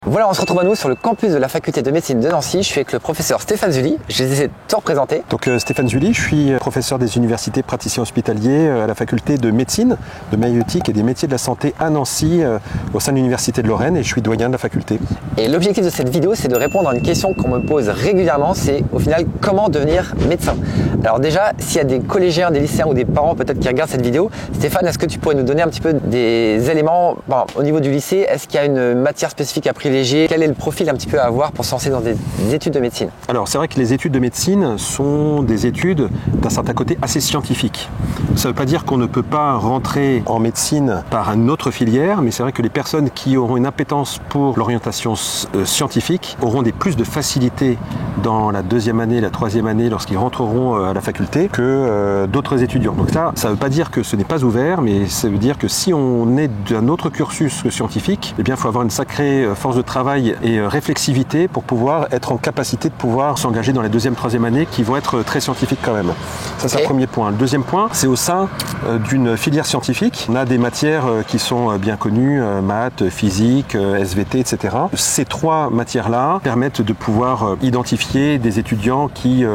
Voilà, on se retrouve à nous sur le campus de la faculté de médecine de Nancy. Je suis avec le professeur Stéphane Zully. Je vais essayer de te représenter. Donc Stéphane Zully, je suis professeur des universités praticien hospitalier à la faculté de médecine, de maïeutique et des métiers de la santé à Nancy au sein de l'université de Lorraine et je suis doyen de la faculté. Et l'objectif de cette vidéo, c'est de répondre à une question qu'on me pose régulièrement, c'est au final comment devenir médecin. Alors déjà, s'il y a des collégiens, des lycéens ou des parents peut-être qui regardent cette vidéo, Stéphane, est-ce que tu pourrais nous donner un petit peu des éléments au niveau du lycée? Est-ce qu'il y a une matière spécifique à privilégier? Quel est le profil un petit peu à avoir pour se lancer dans des études de médecine? Alors c'est vrai que les études de médecine sont des études d'un certain côté assez scientifiques. Ça ne veut pas dire qu'on ne peut pas rentrer en médecine par une autre filière, mais c'est vrai que les personnes qui auront une appétence pour l'orientation scientifique auront plus de facilité dans la deuxième année, la troisième année, lorsqu'ils rentreront à la faculté, que d'autres étudiants. Donc ça ne veut pas dire que ce n'est pas ouvert, mais ça veut dire que si on est d'un autre cursus que scientifique, eh bien il faut avoir une sacrée force de travail et réflexivité pour pouvoir être en capacité de pouvoir s'engager dans les deuxième, troisième année qui vont être très scientifiques quand même. Ça c'est le premier point. Le deuxième point, c'est au sein d'une filière scientifique. On a des matières qui sont bien connues, maths, physique, SVT, etc. Ces trois matières-là permettent de pouvoir identifier des étudiants qui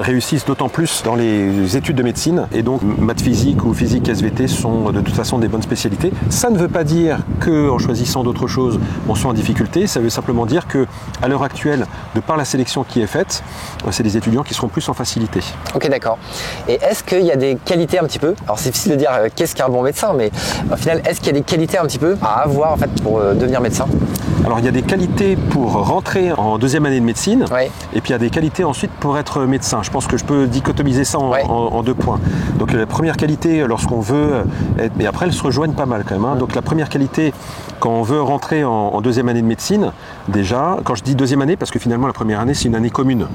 réussissent d'autant plus dans les études de médecine et donc maths physique ou physique SVT sont de toute façon des bonnes spécialités. Ça ne veut pas dire qu'en choisissant d'autres choses, on soit en difficulté. Ça veut simplement dire qu'à l'heure actuelle, de par la sélection qui est faite, c'est des étudiants qui seront plus en facilité. Ok, d'accord. Et est-ce qu'il y a des qualités un petit peu, alors c'est difficile de dire qu'est-ce qu'un bon médecin, mais au final, est-ce qu'il y a des qualités un petit peu à avoir en fait pour devenir médecin? Alors il y a des qualités pour rentrer en deuxième année de médecine, oui. Et puis il y a des qualités ensuite pour être médecin. Je pense que je peux dichotomiser ça en deux points. Donc la première qualité lorsqu'on veut être, mais après elles se rejoignent pas mal quand même. Donc la première qualité quand on veut rentrer en deuxième année de médecine, déjà, quand je dis deuxième année, parce que finalement la première année c'est une année commune.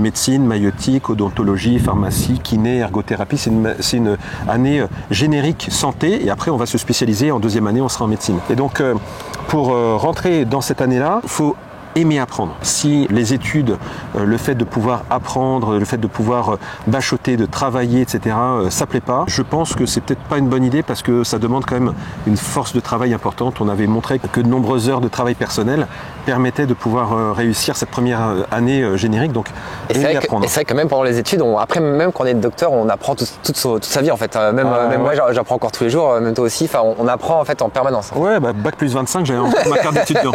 Médecine, maïeutique, odontologie, pharmacie, kiné, ergothérapie, c'est une année générique santé et après on va se spécialiser en deuxième année, on sera en médecine. Et donc pour rentrer dans cette année-là, il faut aimer apprendre. Si les études, le fait de pouvoir apprendre, le fait de pouvoir bachoter, de travailler, etc., ça plaît pas, je pense que c'est peut-être pas une bonne idée parce que ça demande quand même une force de travail importante. On avait montré que de nombreuses heures de travail personnel permettaient de pouvoir réussir cette première année générique. Donc, aimer apprendre. Et c'est vrai que même pendant les études, après même quand on est docteur, on apprend toute sa vie en fait. Même moi, j'apprends encore tous les jours, même toi aussi. Enfin, on apprend en fait en permanence. Ouais, bac plus 25, j'avais ma carte d'étudiant.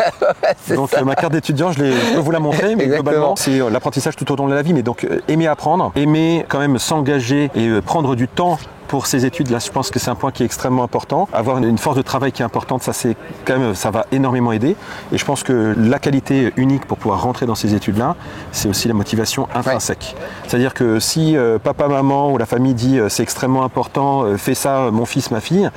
Donc ma carte d'étudiant, je peux vous la montrer, mais globalement, c'est l'apprentissage tout au long de la vie. Mais donc, aimer apprendre, aimer quand même s'engager et prendre du temps pour ces études-là, je pense que c'est un point qui est extrêmement important. Avoir une force de travail qui est importante, ça va énormément aider. Et je pense que la qualité unique pour pouvoir rentrer dans ces études-là, c'est aussi la motivation intrinsèque. C'est-à-dire que si papa, maman ou la famille dit c'est extrêmement important, fais ça, mon fils, ma fille,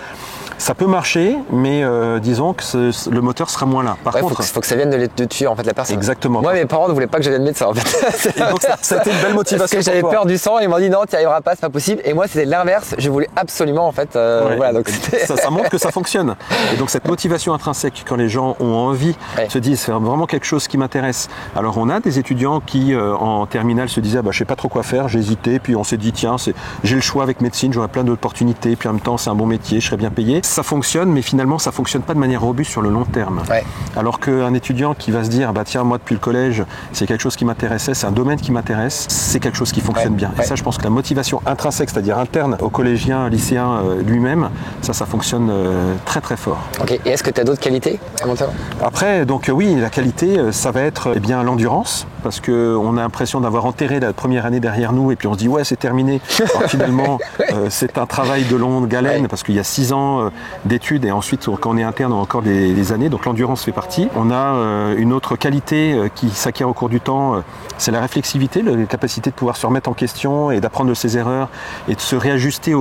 ça peut marcher, mais disons que le moteur sera moins là. Par contre, faut que ça vienne de tuer en fait la personne. Exactement. Moi, mes parents ne voulaient pas que je devienne médecin en fait. Et donc ça a été une belle motivation. Parce que j'avais peur du sang, ils m'ont dit non, tu n'y arriveras pas, c'est pas possible. Et moi, c'était l'inverse. Je voulais absolument en fait. Voilà, donc ça montre que ça fonctionne. Et donc cette motivation intrinsèque, quand les gens ont envie, se disent c'est vraiment quelque chose qui m'intéresse. Alors on a des étudiants qui en terminale se disaient je sais pas trop quoi faire, j'ai hésité, puis on s'est dit tiens, j'ai le choix avec médecine, j'aurai plein d'opportunités, puis en même temps c'est un bon métier, je serai bien payé. Ça fonctionne, mais finalement ça fonctionne pas de manière robuste sur le long terme. Alors qu'un étudiant qui va se dire tiens, moi depuis le collège c'est quelque chose qui m'intéressait, c'est un domaine qui m'intéresse, c'est quelque chose qui fonctionne bien. Et ça, je pense que la motivation intrinsèque, c'est-à-dire interne au collégien, lycéen lui-même, ça fonctionne très très fort. Ok. Et est-ce que tu as d'autres qualités à monter? Après, donc oui, la qualité, ça va être l'endurance, parce qu'on a l'impression d'avoir enterré la première année derrière nous et puis on se dit ouais c'est terminé. Alors, finalement, c'est un travail de longue haleine parce qu'il y a 6 ans d'études et ensuite quand on est interne on a encore des années, donc l'endurance fait partie. On a une autre qualité qui s'acquiert au cours du temps, c'est la réflexivité, la capacité de pouvoir se remettre en question et d'apprendre de ses erreurs et de se réajuster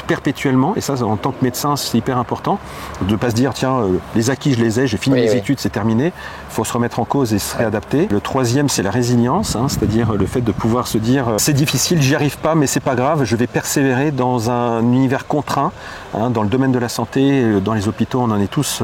perpétuellement. Et ça, en tant que médecin, c'est hyper important de ne pas se dire tiens, les acquis je les ai, j'ai fini mes études, c'est terminé. Il faut se remettre en cause et se réadapter. Le troisième, c'est la résilience, c'est-à-dire le fait de pouvoir se dire c'est difficile, j'y arrive pas, mais c'est pas grave, je vais persévérer dans un univers contraint. Dans le domaine de la santé, dans les hôpitaux, on en est tous,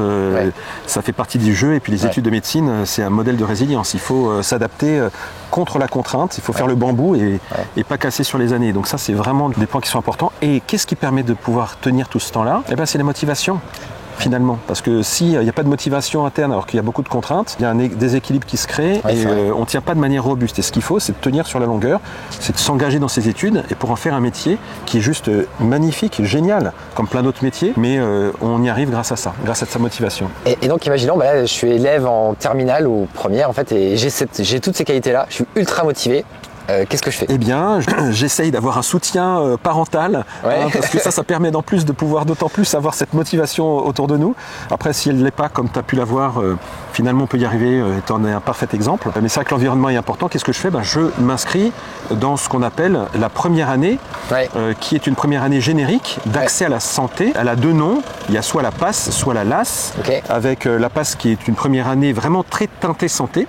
ça fait partie du jeu. Et puis les études de médecine, c'est un modèle de résilience. Il faut s'adapter contre la contrainte, il faut faire le bambou et pas casser sur les années. Donc ça, c'est vraiment des points qui sont importants. Et qu'est-ce qui permet de pouvoir tenir tout ce temps-là? C'est la motivation. finalement. Parce que s'il n'y a pas de motivation interne alors qu'il y a beaucoup de contraintes, il y a un déséquilibre qui se crée et on ne tient pas de manière robuste. Et ce qu'il faut, c'est de tenir sur la longueur, c'est de s'engager dans ses études et pour en faire un métier qui est juste magnifique, génial, comme plein d'autres métiers, mais on y arrive grâce à ça, grâce à sa motivation. Et donc imaginons, là, je suis élève en terminale ou première en fait, et j'ai toutes ces qualités-là, je suis ultra motivé. Qu'est-ce que je fais? Eh bien, j'essaye d'avoir un soutien parental, parce que ça permet d'en plus de pouvoir d'autant plus avoir cette motivation autour de nous. Après, si elle ne l'est pas comme tu as pu l'avoir, finalement on peut y arriver, tu en es un parfait exemple. Mais c'est vrai que l'environnement est important. Qu'est-ce que je fais? Je m'inscris dans ce qu'on appelle la première année, qui est une première année générique d'accès à la santé. Elle a deux noms, il y a soit la PASS, soit la LAS, avec la PASS qui est une première année vraiment très teintée santé,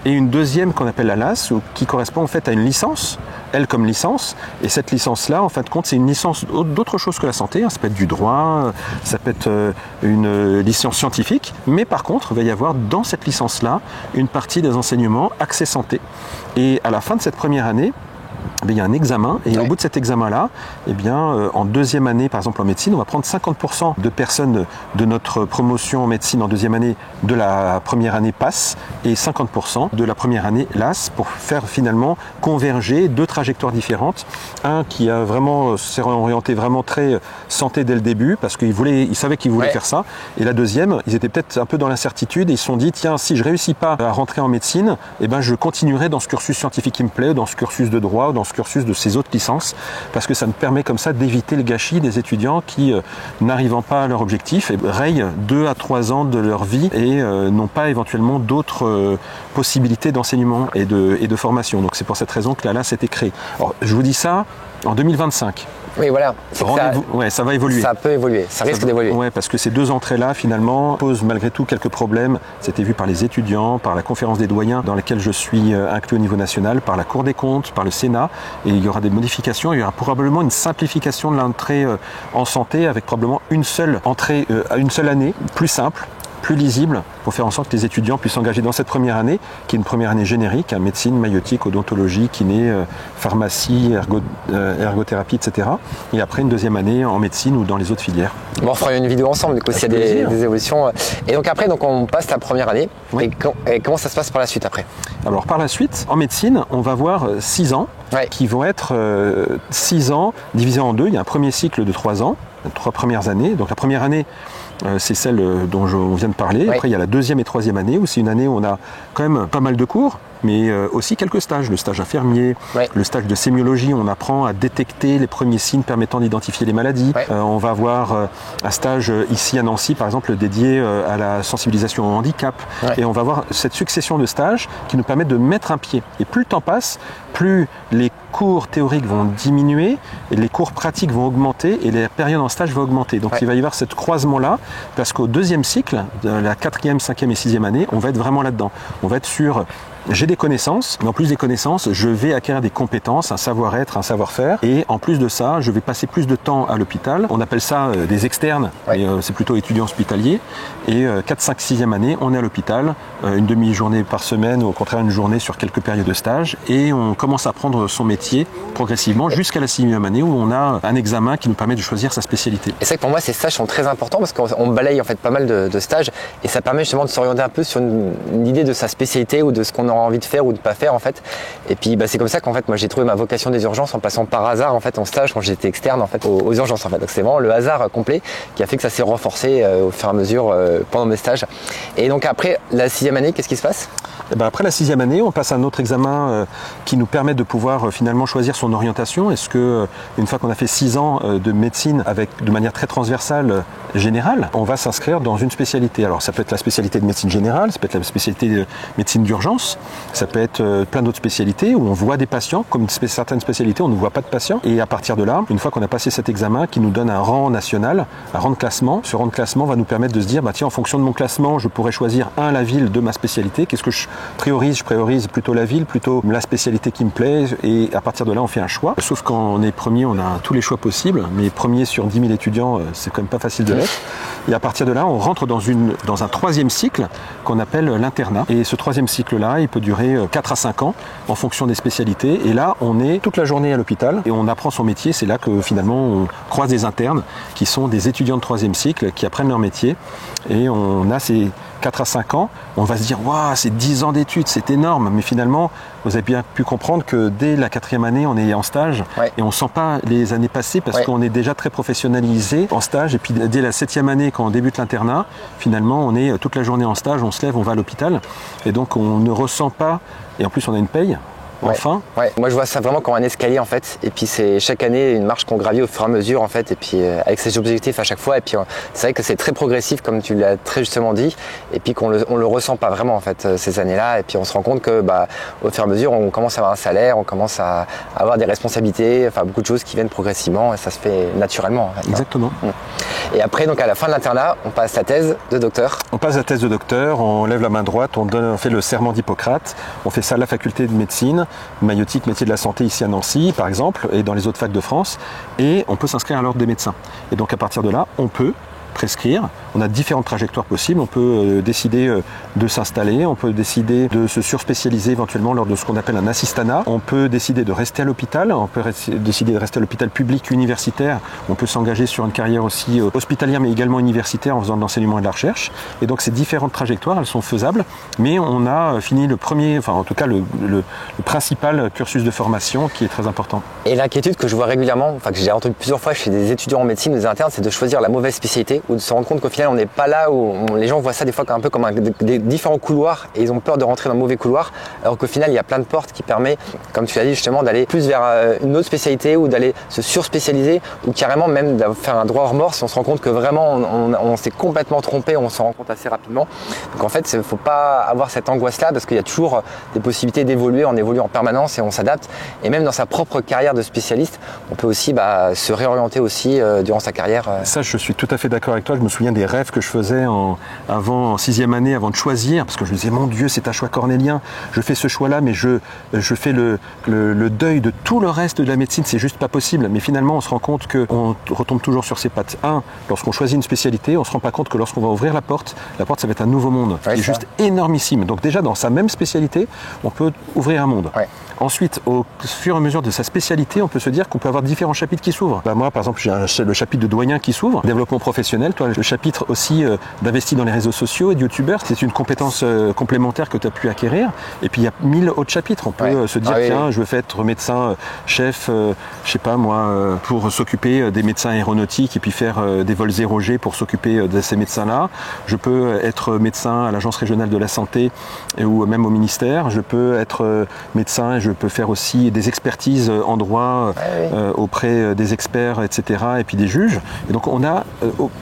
et une deuxième qu'on appelle la LAS, qui correspond en fait à une licence, elle comme licence, et cette licence-là, en fin de compte, c'est une licence d'autre chose que la santé, ça peut être du droit, ça peut être une licence scientifique, mais par contre, il va y avoir dans cette licence-là une partie des enseignements accès santé, et à la fin de cette première année, il y a un examen et au bout de cet examen-là, en deuxième année, par exemple en médecine, on va prendre 50% de personnes de notre promotion en médecine en deuxième année de la première année PASS et 50% de la première année LAS pour faire finalement converger deux trajectoires différentes. Un qui a vraiment s'est orienté vraiment très santé dès le début parce qu'il savait qu'il voulait faire ça. Et la deuxième, ils étaient peut-être un peu dans l'incertitude et ils se sont dit tiens, si je réussis pas à rentrer en médecine, je continuerai dans ce cursus scientifique qui me plaît, dans ce cursus de droit, dans ce cursus de ces autres licences, parce que ça me permet comme ça d'éviter le gâchis des étudiants qui, n'arrivant pas à leur objectif, rayent 2 à 3 ans de leur vie et n'ont pas éventuellement d'autres possibilités d'enseignement et de formation. Donc c'est pour cette raison que la LAS a été créée. Alors je vous dis ça en 2025. Oui, voilà. Ça va évoluer. Ça peut évoluer, ça risque d'évoluer. Oui, parce que ces deux entrées-là, finalement, posent malgré tout quelques problèmes. C'était vu par les étudiants, par la conférence des doyens, dans laquelle je suis inclus au niveau national, par la Cour des comptes, par le Sénat. Et il y aura des modifications. Il y aura probablement une simplification de l'entrée en santé, avec probablement une seule entrée à une seule année, plus simple, plus lisible, pour faire en sorte que les étudiants puissent s'engager dans cette première année, qui est une première année générique, médecine, maïeutique, odontologie, kiné, pharmacie, ergothérapie, etc. Et après une deuxième année en médecine ou dans les autres filières. Bon, on fera une vidéo ensemble, du coup, s'il y a des évolutions. Et donc après, on passe la première année. Et comment ça se passe par la suite après? Alors par la suite, en médecine, on va voir 6 ans, qui vont être 6 ans divisés en deux. Il y a un premier cycle de 3 ans, 3 premières années. Donc la première année, c'est celle dont on vient de parler. Après, il y a la deuxième et troisième année, où c'est une année où on a quand même pas mal de cours, mais aussi quelques stages. Le stage infirmier, le stage de sémiologie, on apprend à détecter les premiers signes permettant d'identifier les maladies. On va avoir un stage ici à Nancy, par exemple, dédié à la sensibilisation au handicap. Et on va avoir cette succession de stages qui nous permettent de mettre un pied. Et plus le temps passe, plus les cours théoriques vont diminuer, et les cours pratiques vont augmenter, et les périodes en stage vont augmenter. Donc il va y avoir ce croisement-là, parce qu'au deuxième cycle, de la 4e, 5e et 6e année, on va être vraiment là-dedans. On va être sur j'ai des connaissances, mais en plus des connaissances, je vais acquérir des compétences, un savoir-être, un savoir-faire, et en plus de ça, je vais passer plus de temps à l'hôpital. On appelle ça des externes, mais c'est plutôt étudiants hospitaliers. Et 4, 5, 6e année, on est à l'hôpital, une demi-journée par semaine, ou au contraire une journée sur quelques périodes de stage, et on commence à prendre son métier progressivement jusqu'à la 6e année où on a un examen qui nous permet de choisir sa spécialité. Et c'est vrai que pour moi, ces stages sont très importants parce qu'on balaye en fait pas mal de stages, et ça permet justement de s'orienter un peu sur une idée de sa spécialité ou de ce qu'on aura envie de faire ou de pas faire en fait. Et puis c'est comme ça qu'en fait moi j'ai trouvé ma vocation des urgences en passant par hasard en fait en stage quand j'étais externe en fait aux urgences en fait. Donc c'est vraiment le hasard complet qui a fait que ça s'est renforcé au fur et à mesure pendant mes stages. Et donc après la 6e année, qu'est-ce qui se passe? Après la 6e année, on passe à un autre examen qui nous permet de pouvoir finalement choisir son orientation. Est-ce que une fois qu'on a fait 6 ans de médecine de manière très transversale générale, on va s'inscrire dans une spécialité? Alors ça peut être la spécialité de médecine générale, ça peut être la spécialité de médecine d'urgence, ça peut être plein d'autres spécialités où on voit des patients, comme certaines spécialités on ne voit pas de patients. Et à partir de là, une fois qu'on a passé cet examen qui nous donne un rang national, un rang de classement, ce rang de classement va nous permettre de se dire tiens, en fonction de mon classement, je pourrais choisir la ville de ma spécialité, qu'est-ce que je priorise plutôt la ville, plutôt la spécialité qui me plaît, et à partir de là, on fait un choix. Sauf quand on est premier, on a tous les choix possibles, mais premier sur 10 000 étudiants, c'est quand même pas facile de l'être. Et à partir de là, on rentre dans un troisième cycle qu'on appelle l'internat. Et ce troisième cycle-là, il peut durer 4 à 5 ans en fonction des spécialités. Et là, on est toute la journée à l'hôpital et on apprend son métier. C'est là que finalement, on croise des internes qui sont des étudiants de troisième cycle qui apprennent leur métier. Et on a ces 4 à 5 ans, on va se dire « Waouh, c'est 10 ans d'études, c'est énorme !» Mais finalement, vous avez bien pu comprendre que dès la 4e année, on est en stage et on ne sent pas les années passées parce qu'on est déjà très professionnalisé en stage. Et puis dès la 7e année, quand on débute l'internat, finalement, on est toute la journée en stage, on se lève, on va à l'hôpital. Et donc, on ne ressent pas, et en plus, on a une paye. Enfin. Ouais. Moi je vois ça vraiment comme un escalier en fait, et puis c'est chaque année une marche qu'on gravit au fur et à mesure en fait, et puis avec ses objectifs à chaque fois, et puis c'est vrai que c'est très progressif comme tu l'as très justement dit, et puis qu'on le ressent pas vraiment en fait ces années-là, et puis on se rend compte que au fur et à mesure on commence à avoir un salaire, on commence à avoir des responsabilités, enfin beaucoup de choses qui viennent progressivement et ça se fait naturellement en fait. Exactement. Et après donc à la fin de l'internat, on passe la thèse de docteur. On passe la thèse de docteur, on lève la main droite, on fait le serment d'Hippocrate, on fait ça à la faculté de médecine, maïotique, métier de la santé ici à Nancy par exemple, et dans les autres facs de France, et on peut s'inscrire à l'ordre des médecins. Et donc à partir de là, on peut prescrire. On a différentes trajectoires possibles. On peut décider de s'installer, on peut décider de se surspécialiser éventuellement lors de ce qu'on appelle un assistanat. On peut décider de rester à l'hôpital, on peut décider de rester à l'hôpital public universitaire. On peut s'engager sur une carrière aussi hospitalière mais également universitaire en faisant de l'enseignement et de la recherche. Et donc ces différentes trajectoires, elles sont faisables, mais on a fini le premier, enfin en tout cas le principal cursus de formation qui est très important. Et l'inquiétude que je vois régulièrement, enfin que j'ai entendu plusieurs fois chez des étudiants en médecine, des internes, c'est de choisir la mauvaise spécialité ou de se rendre compte qu'au final on n'est pas là où les gens voient ça des fois un peu comme des différents couloirs et ils ont peur de rentrer dans le mauvais couloir, alors qu'au final il y a plein de portes qui permettent, comme tu l'as dit justement, d'aller plus vers une autre spécialité ou d'aller se surspécialiser ou carrément même de faire un droit hors mort si on se rend compte que vraiment on s'est complètement trompé, on s'en rend compte assez rapidement. Donc en fait il ne faut pas avoir cette angoisse là parce qu'il y a toujours des possibilités d'évoluer, on évolue en permanence et on s'adapte, et même dans sa propre carrière de spécialiste on peut aussi se réorienter aussi durant sa carrière. Ça je suis tout à fait d'accord avec toi. Je me souviens des rêves que je faisais en 6e année avant de choisir, parce que je me disais mon Dieu c'est un choix cornélien, je fais ce choix là mais je fais le deuil de tout le reste de la médecine, c'est juste pas possible. Mais finalement on se rend compte qu'on retombe toujours sur ses pattes. Lorsqu'on choisit une spécialité, on se rend pas compte que lorsqu'on va ouvrir la porte ça va être un nouveau monde qui est juste énormissime. Donc déjà dans sa même spécialité on peut ouvrir un monde. Ensuite, au fur et à mesure de sa spécialité, on peut se dire qu'on peut avoir différents chapitres qui s'ouvrent. Moi, par exemple, j'ai le chapitre de doyen qui s'ouvre, développement professionnel, toi, le chapitre aussi d'investir dans les réseaux sociaux et de youtubeur. C'est une compétence complémentaire que tu as pu acquérir. Et puis, il y a 1000 autres chapitres. On peut se dire, tiens, je veux être médecin chef, je sais pas moi, pour s'occuper des médecins aéronautiques et puis faire des vols 0G pour s'occuper de ces médecins-là. Je peux être médecin à l'agence régionale de la santé ou même au ministère. Je peux être médecin et je peux faire aussi des expertises en droit auprès des experts, etc. et puis des juges. Et donc on a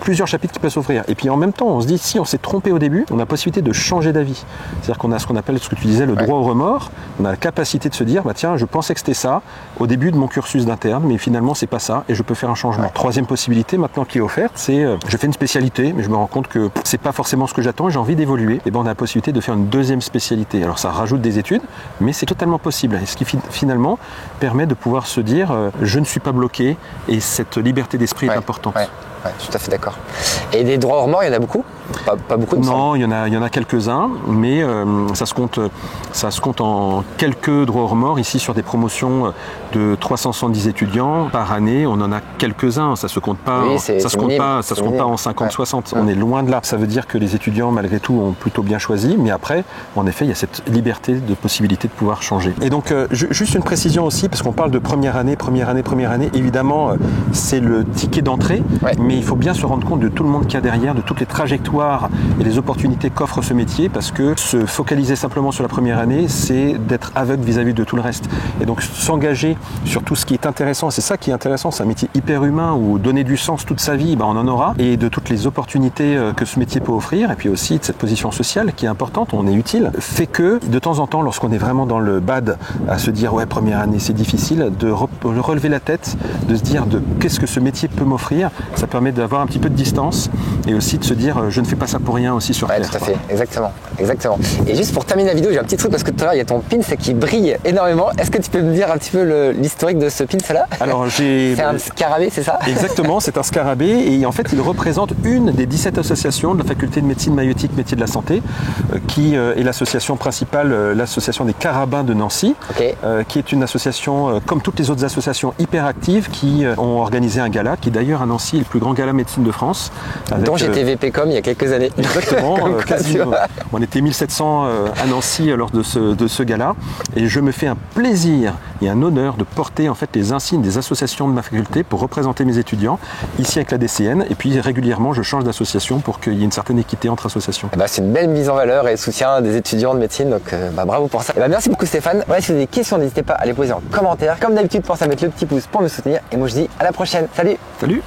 plusieurs chapitres qui peuvent s'ouvrir. Et puis en même temps, on se dit, si on s'est trompé au début, on a la possibilité de changer d'avis. C'est-à-dire qu'on a ce qu'on appelle, ce que tu disais, le droit au remords. On a la capacité de se dire, tiens, je pensais que c'était ça au début de mon cursus d'interne, mais finalement c'est pas ça et je peux faire un changement. Troisième possibilité maintenant qui est offerte, c'est je fais une spécialité, mais je me rends compte que c'est pas forcément ce que j'attends et j'ai envie d'évoluer. Et on a la possibilité de faire une deuxième spécialité. Alors ça rajoute des études, mais c'est totalement possible. Et ce qui finalement permet de pouvoir se dire je ne suis pas bloqué, et cette liberté d'esprit est importante. Ouais, tout à fait d'accord. Et des droits hors mort, il y en a beaucoup ? Pas beaucoup. Non, il y en a quelques-uns, mais ça se compte en quelques droits hors mort. Ici, sur des promotions de 370 étudiants par année, on en a quelques-uns. Ça se compte pas. Ça se compte pas en 50-60. On est loin de là. Ça veut dire que les étudiants, malgré tout, ont plutôt bien choisi. Mais après, en effet, il y a cette liberté de possibilité de pouvoir changer. Et donc, juste une précision aussi, parce qu'on parle de première année. Évidemment, c'est le ticket d'entrée, mais il faut bien se rendre compte de tout le monde qu'il y a derrière, de toutes les trajectoires et les opportunités qu'offre ce métier, parce que se focaliser simplement sur la première année, c'est d'être aveugle vis-à-vis de tout le reste. Et donc s'engager sur tout ce qui est intéressant, c'est ça qui est intéressant, c'est un métier hyper humain où donner du sens toute sa vie, on en aura, et de toutes les opportunités que ce métier peut offrir, et puis aussi de cette position sociale qui est importante, on est utile, fait que de temps en temps, lorsqu'on est vraiment dans le bad, à se dire première année c'est difficile, de relever la tête, de se dire qu'est-ce que ce métier peut m'offrir, ça permet d'avoir un petit peu de distance et aussi de se dire je ne ne fais pas ça pour rien aussi sur Ouais, Terre. tout à fait, exactement, exactement. Et juste pour terminer la vidéo, j'ai un petit truc parce que tout à l'heure il y a ton pin qui brille énormément. Est-ce que tu peux me dire un petit peu l'historique de ce pin là? Alors c'est un scarabée, c'est ça? Exactement, c'est un scarabée et en fait il représente une des 17 associations de la faculté de médecine maïeutique métier de la santé qui est l'association principale, l'association des Carabins de Nancy, qui est une association comme toutes les autres associations hyper actives qui ont organisé un gala qui d'ailleurs à Nancy est le plus grand gala médecine de France. Dont j'étais VPcom il y a quelques années. Exactement, on était 1700 à Nancy lors de ce gala et je me fais un plaisir et un honneur de porter en fait les insignes des associations de ma faculté pour représenter mes étudiants ici avec la DCN et puis régulièrement je change d'association pour qu'il y ait une certaine équité entre associations. C'est une belle mise en valeur et soutien des étudiants de médecine, donc bravo pour ça. Merci beaucoup Stéphane. Voilà, si vous avez des questions, n'hésitez pas à les poser en commentaire. Comme d'habitude, pensez à mettre le petit pouce pour me soutenir et moi je dis à la prochaine. Salut! Salut!